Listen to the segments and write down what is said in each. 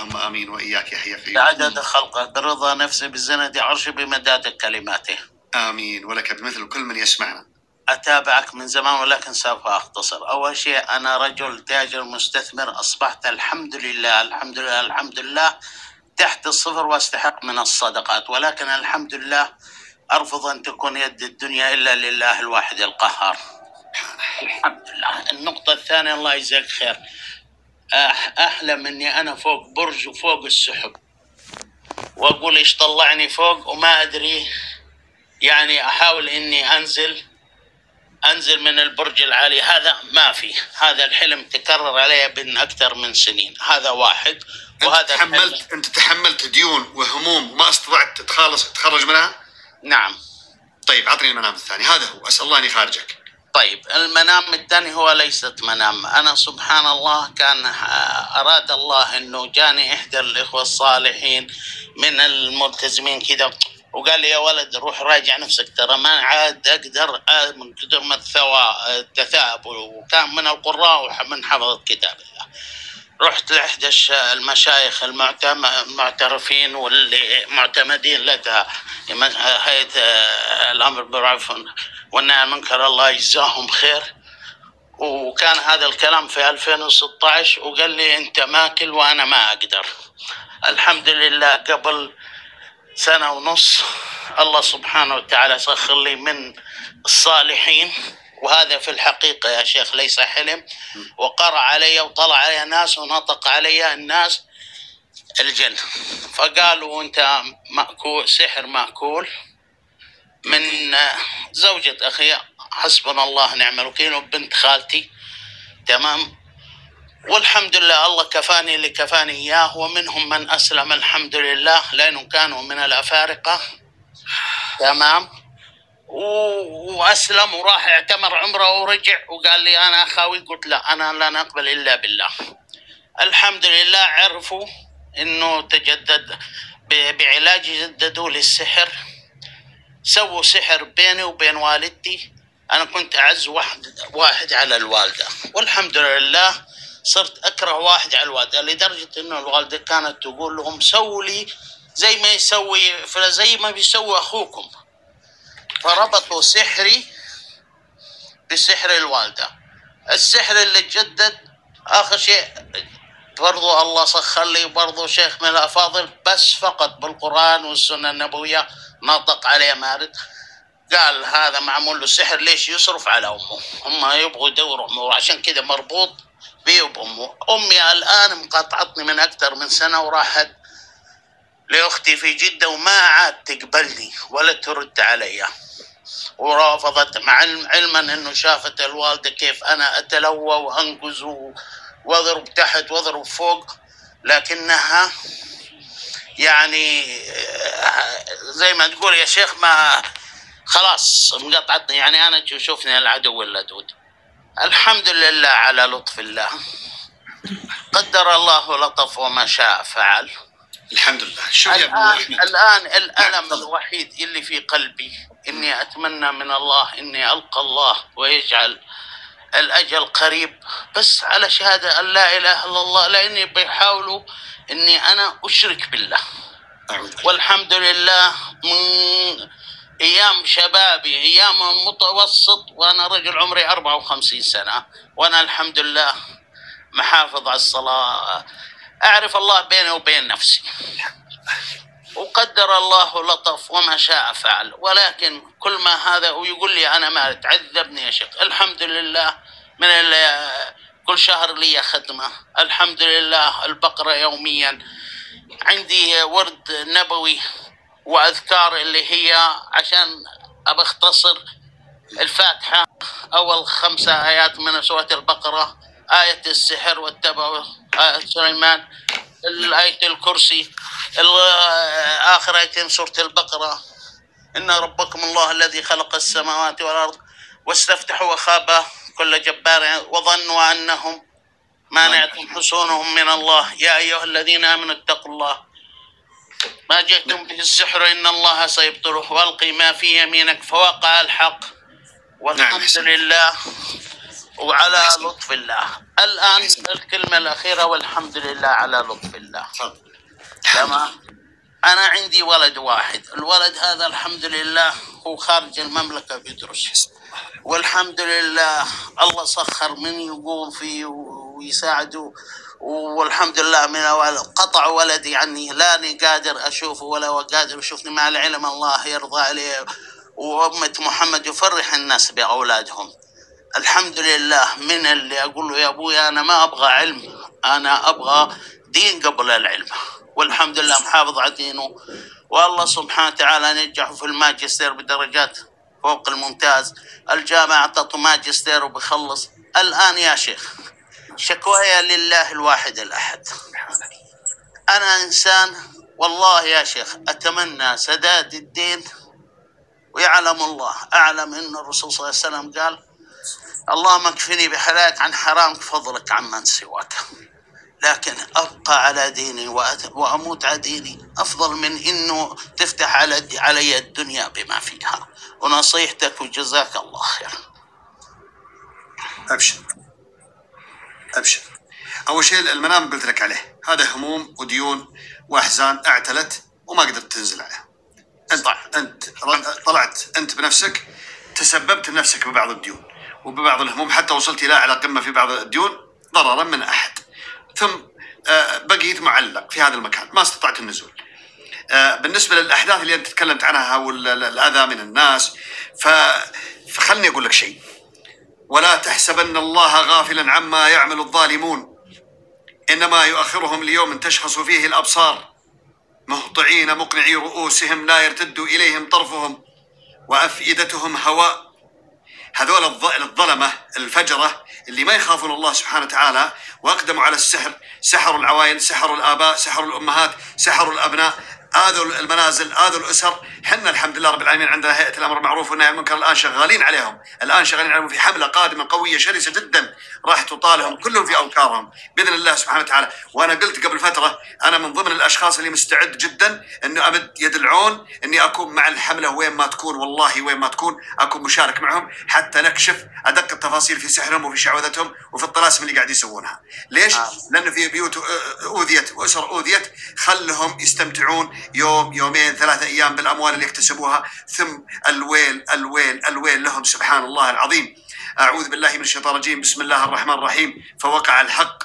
اللهم آمين وإياك يا حي يا قيوم. بعدد خلقه برضا نفسه بزنة عرشه بمداد كلماته. آمين ولك بمثل كل من يسمعنا. أتابعك من زمان ولكن سوف أختصر. أول شيء أنا رجل تاجر مستثمر، أصبحت الحمد لله الحمد لله الحمد لله تحت الصفر واستحق من الصدقات، ولكن الحمد لله أرفض أن تكون يد الدنيا إلا لله الواحد القهار. الحمد لله. النقطة الثانية الله يجزاك خير، أحلم أني أنا فوق برج وفوق السحب، وأقول إيش طلعني فوق وما أدري، يعني أحاول إني أنزل من البرج العالي. هذا ما في، هذا الحلم تكرر علي بين أكثر من سنين. هذا واحد. وهذا أنت تحملت ديون وهموم وما استطعت تخرج منها؟ نعم. طيب أعطني المنام الثاني. هذا هو، أسأل الله أن يخارجك. طيب المنام الثاني هو ليست منام. أنا سبحان الله كان أراد الله أنه جاني إحدى الإخوة الصالحين من الملتزمين كذا وقال لي يا ولد روح راجع نفسك، ترى ما عاد أقدر من كثر ما التثاؤب، وكان من القراء ومن حفظة كتاب الله. رحت لإحدى المشايخ المعترفين واللي معتمدين لدى هيئة الأمر بالمعروف والنهي عن المنكر، الله يجزاهم خير. وكان هذا الكلام في 2016، وقال لي أنت ماكل وأنا ما أقدر. الحمد لله قبل سنة ونص الله سبحانه وتعالى سخر لي من الصالحين، وهذا في الحقيقة يا شيخ ليس حلم، وقرأ علي وطلع علي ناس ونطق علي الناس الجن، فقالوا أنت مأكول سحر مأكول من زوجة أخي، حسبنا الله نعم الوكيل، وبنت خالتي. تمام. والحمد لله الله كفاني اللي كفاني إياه، ومنهم من أسلم الحمد لله لأنهم كانوا من الأفارقة. تمام. وأسلم وراح اعتمر عمره ورجع وقال لي أنا أخاوي. قلت لا، أنا لا نقبل إلا بالله. الحمد لله عرفوا إنه تجدد بعلاج، جددوا لي السحر، سووا سحر بيني وبين والدتي. أنا كنت أعز واحد على الوالدة، والحمد لله صرت أكره واحد على الوالدة، لدرجة إنه الوالدة كانت تقول لهم سووا لي زي ما بيسوي أخوكم، فربطوا سحري بسحر الوالدة. السحر اللي تجدد آخر شيء برضو الله سخر لي برضو شيخ من الأفاضل، بس فقط بالقرآن والسنة النبوية نطق عليه مارد، قال هذا معمول له سحر، ليش يصرف على أمه؟ هم يبغوا يدوروا أمه، وعشان كده مربوط بيه وبأمه. أمي الآن مقاطعتني من أكثر من سنة، وراحت لأختي في جدة وما عاد تقبلني ولا ترد علي، ورافضت، مع علما أنه شافت الوالدة كيف أنا أتلوى وأنقز واضرب تحت واضرب فوق، لكنها يعني زي ما تقول يا شيخ ما خلاص مقطعتني، يعني أنا تشوفني العدو اللدود. الحمد لله على لطف الله، قدر الله لطف وما شاء فعل. الحمد لله. شو الآن الألم الوحيد اللي في قلبي إني أتمنى من الله إني ألقى الله ويجعل الأجل قريب، بس على شهادة أن لا إله إلا الله، لأني بيحاولوا إني أنا أشرك بالله. والحمد لله من أيام شبابي، أيام المتوسط، وأنا رجل عمري 54 سنة، وأنا الحمد لله محافظ على الصلاة، أعرف الله بيني وبين نفسي، وقدر الله لطف وما شاء فعل. ولكن كل ما هذا ويقول لي أنا ما تعذبني يا شيخ، الحمد لله من كل شهر لي خدمة، الحمد لله البقرة يوميا، عندي ورد نبوي وأذكار اللي هي عشان أختصر الفاتحة، أول 5 آيات من سورة البقرة، آية السحر والتبع، آية سليمان، الآية الكرسي، آخر آيتين سورة البقرة، إن ربكم الله الذي خلق السماوات والأرض واستفتحوا وخاب كل جبار وظنوا أنهم مانعتهم حصونهم من الله يا أيها الذين آمنوا اتقوا الله ما جئتم به السحر إن الله سيبطله والقي ما في يمينك فوقع الحق. والحمد لله وعلى لطف الله. الآن الكلمة الأخيرة، والحمد لله على لطف الله. تمام. أنا عندي ولد واحد، الولد هذا الحمد لله هو خارج المملكة بيدرس، والحمد لله الله سخر من يقوم فيه ويساعده، والحمد لله من قطع ولدي عني، لاني قادر أشوفه ولا هو قادر يشوفني، مع العلم الله يرضى عليه وأمة محمد يفرح الناس بأولادهم. الحمد لله. من اللي أقول له يا أبوي أنا ما أبغى علم، أنا أبغى دين قبل العلم، والحمد لله محافظ على دينه، والله سبحانه وتعالى نجحه في الماجستير بدرجات فوق الممتاز. الجامعة أعطته ماجستير وبخلص الآن. يا شيخ شكوايا لله الواحد الأحد. أنا إنسان والله يا شيخ أتمنى سداد الدين، ويعلم الله أعلم أن الرسول صلى الله عليه وسلم قال اللهم اكفني بحلالك عن حرامك فضلك عمن سواك، لكن أبقى على ديني وأموت على ديني أفضل من إنه تفتح علي الدنيا بما فيها. ونصيحتك وجزاك الله خير. أبشر أبشر. أول شيء المنام قلت لك عليه، هذا هموم وديون وأحزان اعتلت وما قدرت تنزل عليها. أنت طلعت أنت بنفسك، تسببت لنفسك ببعض الديون وببعض الهموم، حتى وصلت إلى على قمة في بعض الديون ضررا من أحد، ثم بقيت معلق في هذا المكان ما استطعت النزول. بالنسبة للأحداث اللي أنت تكلمت عنها والأذى من الناس، فخلني أقول لك شيء: ولا تحسبن الله غافلا عما يعمل الظالمون، إنما يؤخرهم ليوم تشخص فيه الأبصار مهطعين مقنعي رؤوسهم لا يرتد إليهم طرفهم وأفئدتهم هواء. هذول الظلمة الفجرة اللي ما يخافون الله سبحانه وتعالى وأقدموا على السحر، سحروا العوائل، سحروا الآباء، سحروا الأمهات، سحروا الأبناء، آذوا المنازل، آذوا الأسر. حنا الحمد لله رب العالمين عندنا هيئة الأمر بالمعروف والنهي عن المنكر، الآن شغالين عليهم، في حملة قادمة قوية شرسة جدا راح تطالهم كلهم في أوكارهم بإذن الله سبحانه وتعالى. وأنا قلت قبل فترة أنا من ضمن الأشخاص اللي مستعد جدا إنه أمد يد العون إني أكون مع الحملة وين ما تكون، والله وين ما تكون أكون مشارك معهم حتى نكشف أدق التفاصيل في سحرهم وفي شعوذتهم وفي الطلاسم اللي قاعد يسوونها. ليش؟ لأن في بيوت أوذيت وأسر أوذيت، خلهم يستمتعون يوم يومين 3 أيام بالأموال اللي اكتسبوها، ثم الويل الويل الويل لهم سبحان الله العظيم. أعوذ بالله من الشيطان الرجيم. بسم الله الرحمن الرحيم. فوقع الحق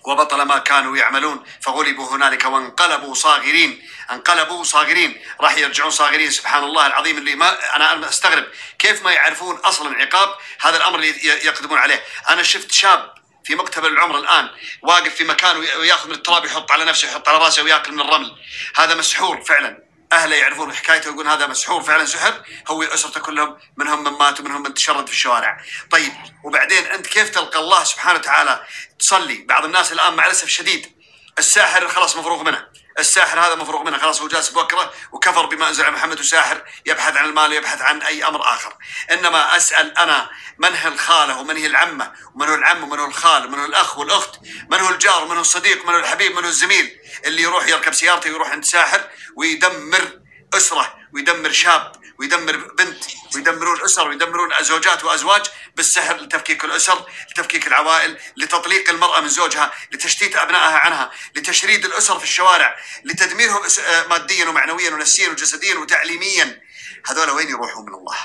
وبطل ما كانوا يعملون فغلبوا هنالك وانقلبوا صاغرين. انقلبوا صاغرين، راح يرجعون صاغرين. سبحان الله العظيم. اللي ما أنا أستغرب كيف ما يعرفون أصلا عقاب هذا الأمر اللي يقدمون عليه. أنا شفت شاب في مقتبل العمر الآن واقف في مكانه وياخذ من التراب يحط على نفسه يحط على راسه وياكل من الرمل. هذا مسحور فعلا، أهله يعرفون حكايته ويقولون هذا مسحور فعلا سحر، هو أسرته كلهم منهم من مات ومنهم من تشرد في الشوارع. طيب وبعدين أنت كيف تلقى الله سبحانه وتعالى تصلي؟ بعض الناس الآن مع الأسف الشديد الساحر خلاص مفروغ منه، الساحر هذا مفروغ منه خلاص، هو جالس بوكره وكفر بما أنزل على محمد وساحر يبحث عن المال ويبحث عن أي أمر آخر. إنما أسأل أنا من هي الخالة ومن هي العمة ومن هو العم ومن هو الخال ومن هو الأخ والأخت، من هو الجار ومن هو الصديق ومن هو الحبيب ومن هو الزميل اللي يروح يركب سيارته ويروح عند ساحر ويدمر أسرة ويدمر شاب ويدمر بنت ويدمرون أسر ويدمرون زوجات وأزواج بالسحر، لتفكيك الأسر، لتفكيك العوائل، لتطليق المرأة من زوجها، لتشتيت أبنائها عنها، لتشريد الأسر في الشوارع، لتدميرهم ماديا ومعنويا ونفسيا وجسديا وتعليميا. هذول وين يروحون من الله؟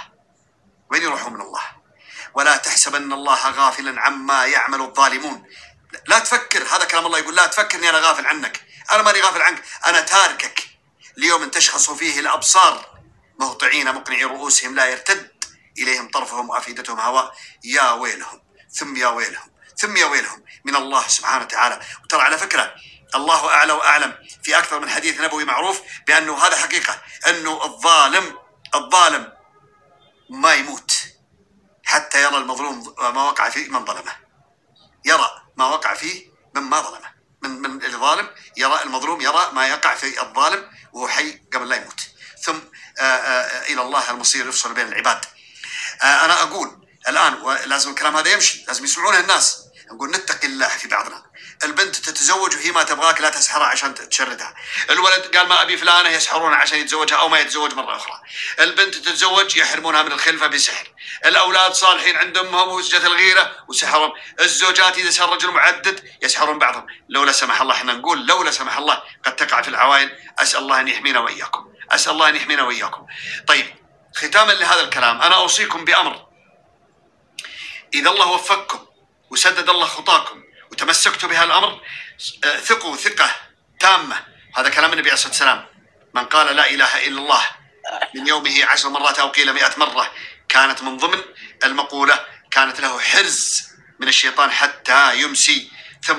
وين يروحون من الله؟ ولا تحسبن الله غافلا عما يعمل الظالمون. لا تفكر، هذا كلام الله يقول لا تفكر اني انا غافل عنك، انا ماني غافل عنك، انا تاركك ليوم تشخص فيه الابصار مهطعين مقنعي رؤوسهم لا يرتد اليهم طرفهم وافئدتهم هواء. يا ويلهم ثم يا ويلهم ثم يا ويلهم من الله سبحانه وتعالى. وترى على فكره الله اعلى واعلم في اكثر من حديث نبوي معروف بانه هذا حقيقه، انه الظالم ما يموت حتى يرى المظلوم ما وقع فيه من ظلمه، يرى ما وقع فيه مما ظلمه، من الظالم يرى المظلوم، يرى ما يقع في الظالم وهو حي قبل لا يموت. ثم إلى الله المصير يفصل بين العباد. أنا أقول الآن ولازم الكلام هذا يمشي، لازم يسمعونه الناس، نقول نتقي الله في بعضنا، البنت تتزوج وهي ما تبغاك، لا تسحرها عشان تشردها. الولد قال ما أبي فلانة، يسحرونها عشان يتزوجها أو ما يتزوج مرة أخرى. البنت تتزوج يحرمونها من الخلفة بسحر. الأولاد صالحين عند أمهم وزجت الغيرة وسحرهم. الزوجات إذا صار رجل معدد يسحرون بعضهم. لو لا سمح الله، احنا نقول لو لا سمح الله قد تقع في العوائل. أسأل الله أن يحمينا وإياكم، أسأل الله أن يحمينا وإياكم. طيب، ختاما لهذا الكلام أنا أوصيكم بأمر: إذا الله وفقكم وسدد الله خطاكم وتمسكتوا بهذا الأمر، ثقوا ثقة تامة. هذا كلام النبي عليه الصلاة والسلام: من قال لا إله إلا الله من يومه 10 مرات أو قيل 100 مرة كانت من ضمن المقولة، كانت له حرز من الشيطان حتى يمسي. ثم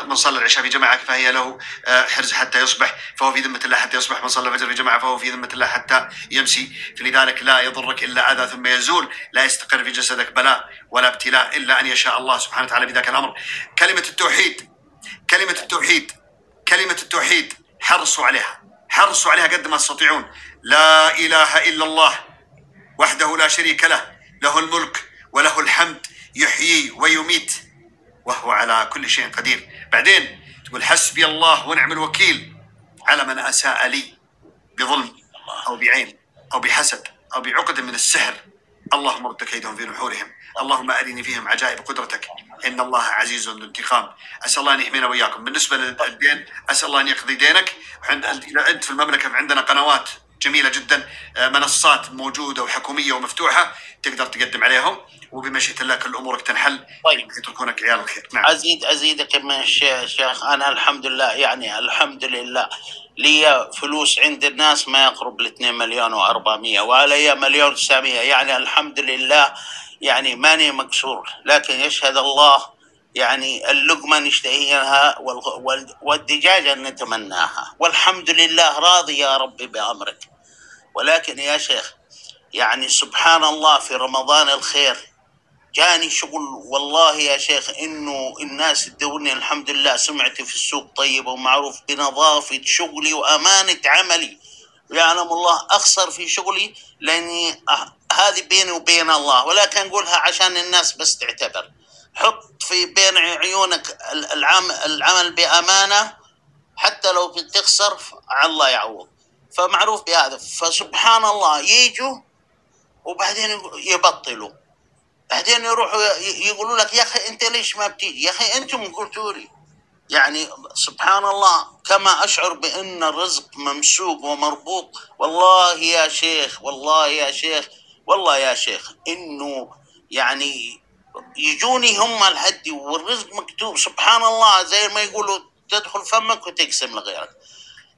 من صلى العشاء في جماعة فهي له حرز حتى يصبح، فهو في ذمة الله حتى يصبح. من صلى الفجر في جماعة فهو في ذمة الله حتى يمسي. فلذلك لا يضرك إلا أذى ثم يزول، لا يستقر في جسدك بلاء ولا ابتلاء إلا أن يشاء الله سبحانه وتعالى بذاك الأمر. كلمة التوحيد، كلمة التوحيد، كلمة التوحيد، حرصوا عليها، حرصوا عليها قد ما تستطيعون. لا إله إلا الله وحده لا شريك له، له الملك وله الحمد، يحيي ويميت وهو على كل شيء قدير. بعدين تقول حسبي الله ونعم الوكيل على من أساء لي بظلم أو بعين أو بحسد أو بعقد من السحر. اللهم رد كيدهم في نحورهم، اللهم أرني فيهم عجائب قدرتك، إن الله عزيز ذو انتقام. أسأل الله أن يحمينا وإياكم. بالنسبة للدين، أسأل الله أن يقضي دينك. إذا أنت في المملكة عندنا قنوات جميلة جدا، منصات موجودة وحكومية ومفتوحة، تقدر تقدم عليهم، وبمشيئة الله كل أمورك تنحل. طيب، يتركونك عيال الخير. نعم. أزيدك من الشيخ. أنا الحمد لله، يعني الحمد لله لي فلوس عند الناس ما يقرب ل 2,400,000 وعلي 1,900,000. يعني الحمد لله، يعني ماني مكسور. لكن يشهد الله، يعني اللقمة نشتهيها والدجاجة نتمناها، والحمد لله راضي يا رب بأمرك. ولكن يا شيخ، يعني سبحان الله، في رمضان الخير جاني شغل والله يا شيخ، إنه الناس تدورني. الحمد لله سمعت في السوق طيب ومعروف بنظافة شغلي وأمانة عملي. يعلم الله أخسر في شغلي لأني هذه بيني وبين الله، ولكن أقولها عشان الناس بس تعتبر. حط في بين عيونك العمل بأمانة، حتى لو بتخسر الله يعوض. فمعروف بهذا. فسبحان الله ييجوا وبعدين يبطلوا، بعدين يروحوا يقولوا لك يا أخي أنت ليش ما بتيجي؟ يا أخي أنتم قلتوا لي. يعني سبحان الله، كما أشعر بأن الرزق ممسوك ومربوط. والله يا شيخ، والله يا شيخ، والله يا شيخ، إنه يعني يجوني هم الهدي والرزق مكتوب. سبحان الله، زي ما يقولوا تدخل فمك وتقسم لغيرك.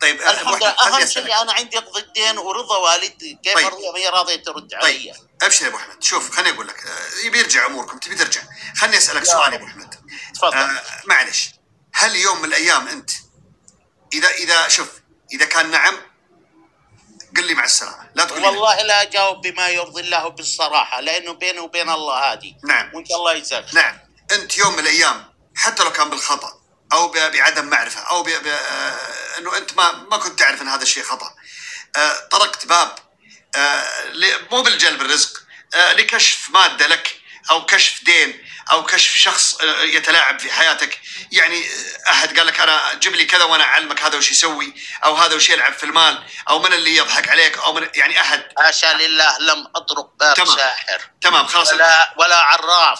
طيب، أهم شيء أنا عندي أقضي الدين ورضا والدي. كيف هي راضية ترد علي؟ طيب، أبشر يا أبو أحمد. شوف، خليني أقول لك، يبي يرجع أموركم، تبي ترجع. خليني أسألك سؤال يا أبو أحمد. تفضل. معلش، هل يوم من الأيام أنت إذا كان نعم قل لي مع السلامة، لا تقول والله لا أجاوب بما يرضي الله بالصراحة، لأنه بيني وبين الله هذه. نعم. وإن شاء الله يجزاك. نعم. أنت يوم من الأيام حتى لو كان بالخطأ أو بعدم معرفة أو أنه أنت ما كنت تعرف أن هذا الشيء خطأ، طرقت باب مو بالجلب الرزق، لكشف مادة لك أو كشف دين أو كشف شخص يتلاعب في حياتك. يعني أحد قال لك أنا جيب لي كذا وأنا أعلمك هذا وش يسوي، أو هذا وش يلعب في المال، أو من اللي يضحك عليك، أو من يعني أحد. حاشا لله، لم أطرق باب ساحر. تمام، خلاص. ولا عراف،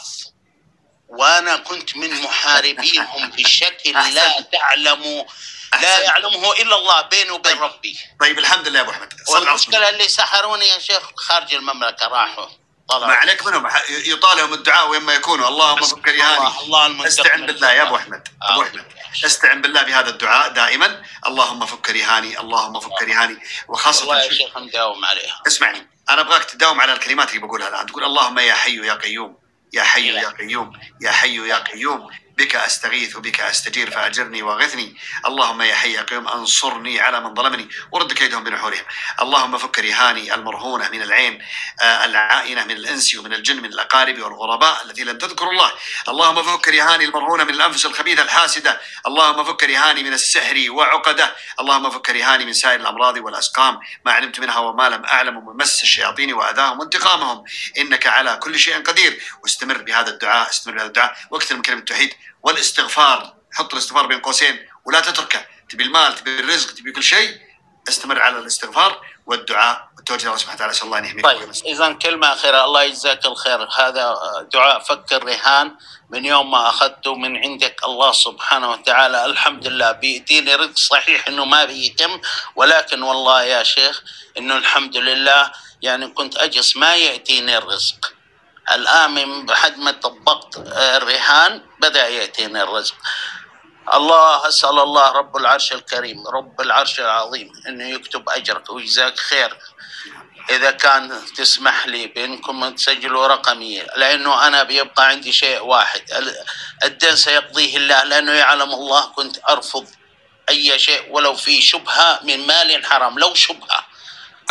وأنا كنت من محاربينهم بشكل لا يعلمه إلا الله، بيني وبين ربي. طيب، الحمد لله يا أبو أحمد. والمشكلة اللي سحروني يا شيخ خارج المملكة راحوا ما عليك منهم، يطالهم الدعاء ويما يكونوا. اللهم فك رهاني. استعن بالله يا أبو أحمد. أبو أحمد، استعن بالله بهذا الدعاء دائما. اللهم فك رهاني، اللهم فك رهاني. وخاصة والله يا شيخ نداوم عليها. اسمعني، أنا أبغاك تداوم على الكلمات اللي بقولها الآن. تقول اللهم يا حي يا قيوم، يا حي يا قيوم، يا حي يا قيوم، بك أستغيث وبك أستجير فأجرني وأغثني. اللهم يا حي يا قيوم أنصرني على من ظلمني ورد كيدهم بنحورهم. اللهم فك رهاني المرهونة من العين، العائنة من الإنس ومن الجن، من الأقارب والغرباء التي لم تذكر الله. اللهم فك رهاني المرهونة من الأنفس الخبيثة الحاسدة. اللهم فك رهاني من السحر وعقده. اللهم فك رهاني من سائر الأمراض والأسقام ما علمت منها وما لم أعلم، ومن مس الشياطين وأذاهم وانتقامهم، إنك على كل شيء قدير. واستمر بهذا الدعاء، استمر بهذا الدعاء، واكثر من كلمة التوحيد والاستغفار. حط الاستغفار بين قوسين ولا تتركه. تبي المال، تبي الرزق، تبي كل شيء، استمر على الاستغفار والدعاء والتوجه الى الله سبحانه وتعالى. اسال الله ان يحميك. طيب اذا كلمه اخيره، الله يجزاك الخير. هذا دعاء فك الرهان من يوم ما اخذته من عندك الله سبحانه وتعالى الحمد لله بيأتيني رزق. صحيح انه ما بيتم، ولكن والله يا شيخ انه الحمد لله يعني كنت اجلس ما يأتيني الرزق. الان من بعد ما طبقت الرهان بدأ يأتيني الرزق. الله أسأل الله رب العرش الكريم رب العرش العظيم أنه يكتب أجرك ويجزاك خير. إذا كان تسمح لي بأنكم تسجلوا رقمي، لأنه أنا بيبقى عندي شيء واحد، الدين سيقضيه الله، لأنه يعلم الله كنت أرفض أي شيء ولو في شبهة من مال حرام. لو شبهة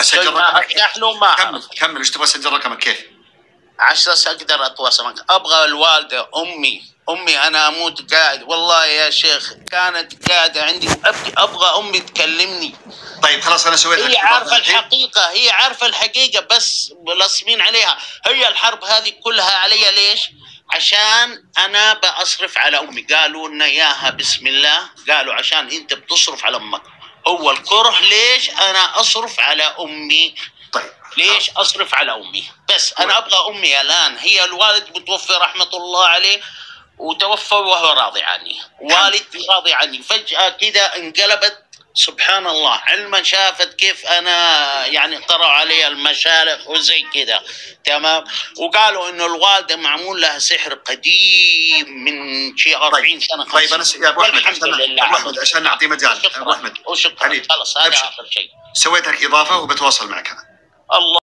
اسجل ما رقمك. أفتح له ما كمل ايش تبغى اسجل رقمك كيف؟ عشان أقدر أتواصل معك. أبغى الوالدة أمي أنا أموت قاعد والله يا شيخ، كانت قاعدة عندي أبغى أمي تكلمني. طيب خلاص انا سويت هي عارفة الحقيقة، هي عارفة الحقيقة، بس ملصمين عليها. هي الحرب هذه كلها علي ليش؟ عشان أنا بأصرف على أمي. قالوا لنا إياها بسم الله، قالوا عشان أنت بتصرف على أمك. هو الكره ليش أنا أصرف على أمي؟ طيب ليش أصرف على أمي؟ بس أنا أبغى أمي الآن. هي الوالد متوفي رحمة الله عليه وتوفى وهو راضي عني، والدتي راضي عني. فجأة كذا انقلبت سبحان الله، علما شافت كيف أنا يعني قرأوا علي المشالخ وزي كذا تمام. وقالوا إنه الوالدة معمول لها سحر قديم من شيء 40 سنة. طيب أنا يا أبو أحمد عشان نعطي مجال. أبو أحمد وشكرا. خلاص هذا آخر شيء. سويت لك إضافة وبتواصل معك أنا. الله